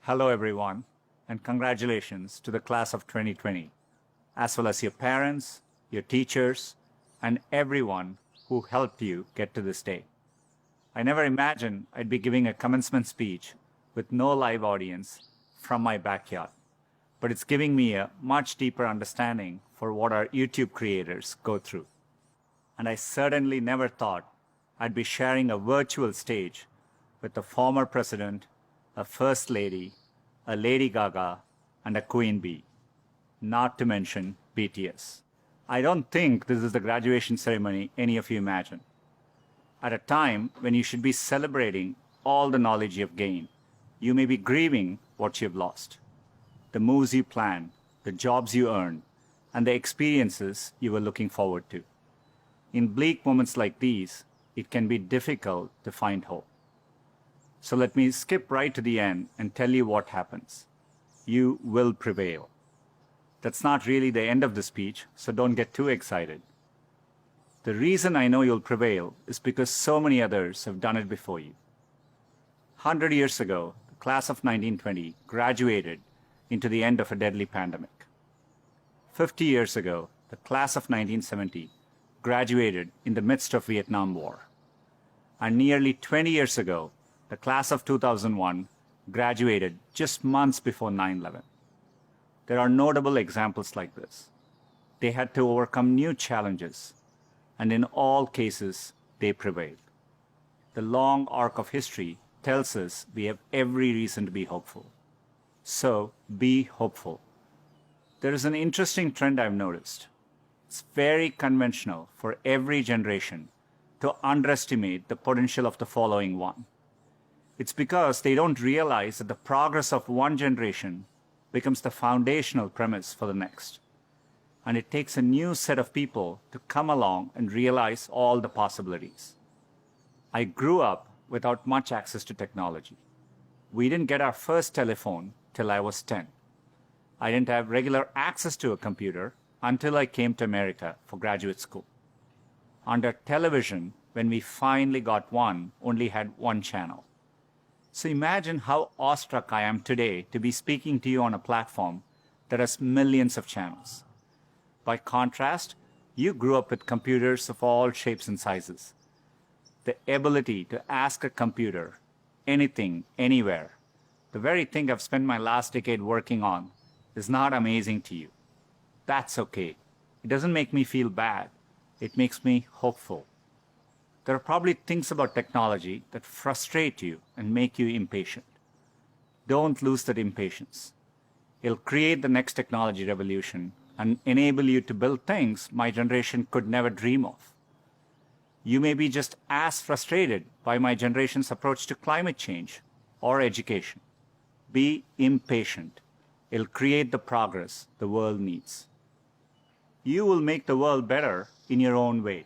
Hello, everyone, and congratulations to the class of 2020, as well as your parents, your teachers, and everyone who helped you get to this day. I never imagined I'd be giving a commencement speech with no live audience from my backyard, but it's giving me a much deeper understanding for what our YouTube creators go through. And I certainly never thought I'd be sharing a virtual stage with a former president, a first lady, a Lady Gaga, and a Queen Bee, not to mention BTS. I don't think this is the graduation ceremony any of you imagine. At a time when you should be celebrating all the knowledge you've gained, you may be grieving what you've lost. The moves you planned, the jobs you earned, and the experiences you were looking forward to. In bleak moments like these, it can be difficult to find hope. So let me skip right to the end and tell you what happens. You will prevail. That's not really the end of the speech, so don't get too excited. The reason I know you'll prevail is because so many others have done it before you. 100 years ago, the class of 1920 graduated into the end of a deadly pandemic. 50 years ago, the class of 1970 graduated in the midst of Vietnam War. And nearly 20 years ago, the class of 2001 graduated just months before 9/11. There are notable examples like this. They had to overcome new challenges, and in all cases, they prevailed. The long arc of history tells us we have every reason to be hopeful. So, be hopeful. There is an interesting trend I've noticed. It's very conventional for every generation to underestimate the potential of the following one. It's because they don't realize that the progress of one generation becomes the foundational premise for the next. And it takes a new set of people to come along and realize all the possibilities. I grew up without much access to technology. We didn't get our first telephone till I was 10. I didn't have regular access to a computer until I came to America for graduate school. Under television, when we finally got one, only had one channel. So imagine how awestruck I am today to be speaking to you on a platform that has millions of channels. By contrast, you grew up with computers of all shapes and sizes. The ability to ask a computer anything, anywhere, the very thing I've spent my last decade working on, is not amazing to you. That's okay. It doesn't make me feel bad. It makes me hopeful. There are probably things about technology that frustrate you and make you impatient. Don't lose that impatience. It'll create the next technology revolution and enable you to build things my generation could never dream of. You may be just as frustrated by my generation's approach to climate change or education. Be impatient. It'll create the progress the world needs. You will make the world better in your own way,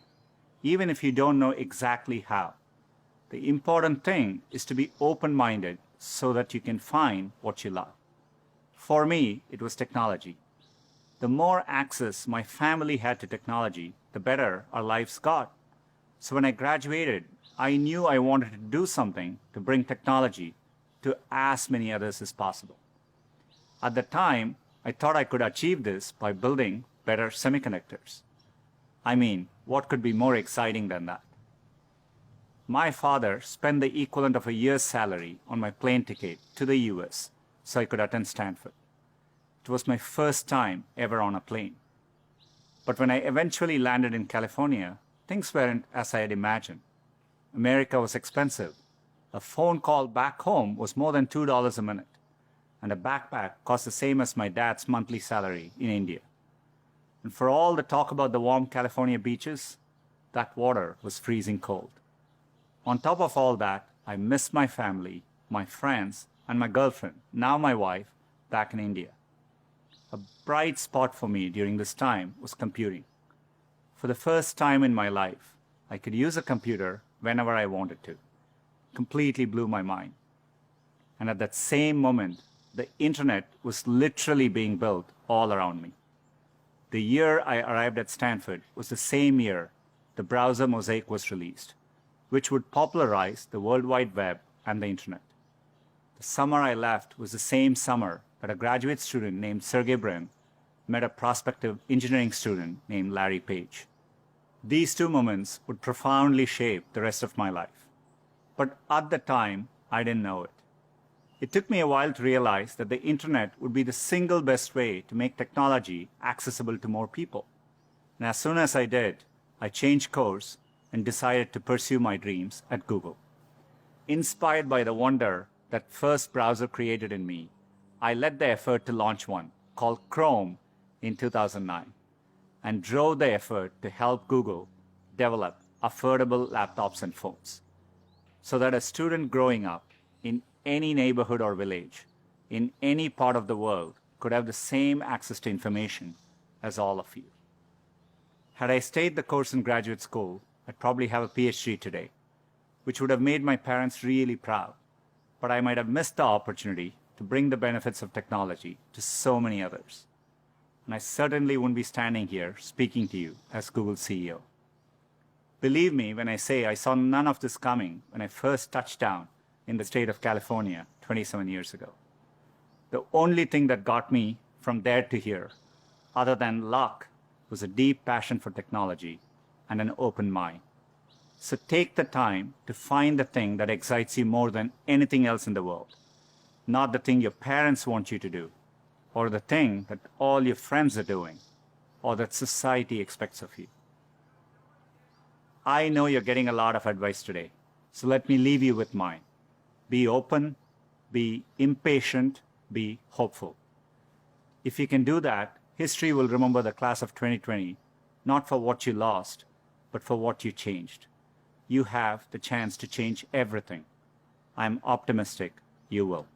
even if you don't know exactly how. The important thing is to be open-minded so that you can find what you love. For me, it was technology. The more access my family had to technology, the better our lives got. So when I graduated, I knew I wanted to do something to bring technology to as many others as possible. At the time, I thought I could achieve this by building better semiconductors. I mean, what could be more exciting than that? My father spent the equivalent of a year's salary on my plane ticket to the US so I could attend Stanford. It was my first time ever on a plane. But when I eventually landed in California, things weren't as I had imagined. America was expensive. A phone call back home was more than $2 a minute, and a backpack cost the same as my dad's monthly salary in India. And for all the talk about the warm California beaches, that water was freezing cold. On top of all that, I missed my family, my friends, and my girlfriend, now my wife, back in India. A bright spot for me during this time was computing. For the first time in my life, I could use a computer whenever I wanted to. Completely blew my mind. And at that same moment, the internet was literally being built all around me. The year I arrived at Stanford was the same year the browser Mosaic was released, which would popularize the World Wide Web and the internet. The summer I left was the same summer that a graduate student named Sergey Brin met a prospective engineering student named Larry Page. These two moments would profoundly shape the rest of my life. But at the time, I didn't know it. It took me a while to realize that the internet would be the single best way to make technology accessible to more people. And as soon as I did, I changed course and decided to pursue my dreams at Google. Inspired by the wonder that first browser created in me, I led the effort to launch one called Chrome in 2009 and drove the effort to help Google develop affordable laptops and phones so that a student growing up in any neighborhood or village in any part of the world could have the same access to information as all of you. Had I stayed the course in graduate school, I'd probably have a PhD today, which would have made my parents really proud, but I might have missed the opportunity to bring the benefits of technology to so many others. And I certainly wouldn't be standing here speaking to you as Google's CEO. Believe me when I say I saw none of this coming when I first touched down in the state of California 27 years ago. The only thing that got me from there to here, other than luck, was a deep passion for technology and an open mind. So take the time to find the thing that excites you more than anything else in the world, not the thing your parents want you to do, or the thing that all your friends are doing, or that society expects of you. I know you're getting a lot of advice today, so let me leave you with mine. Be open, be impatient, be hopeful. If you can do that, history will remember the class of 2020, not for what you lost, but for what you changed. You have the chance to change everything. I'm optimistic you will.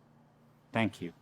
Thank you.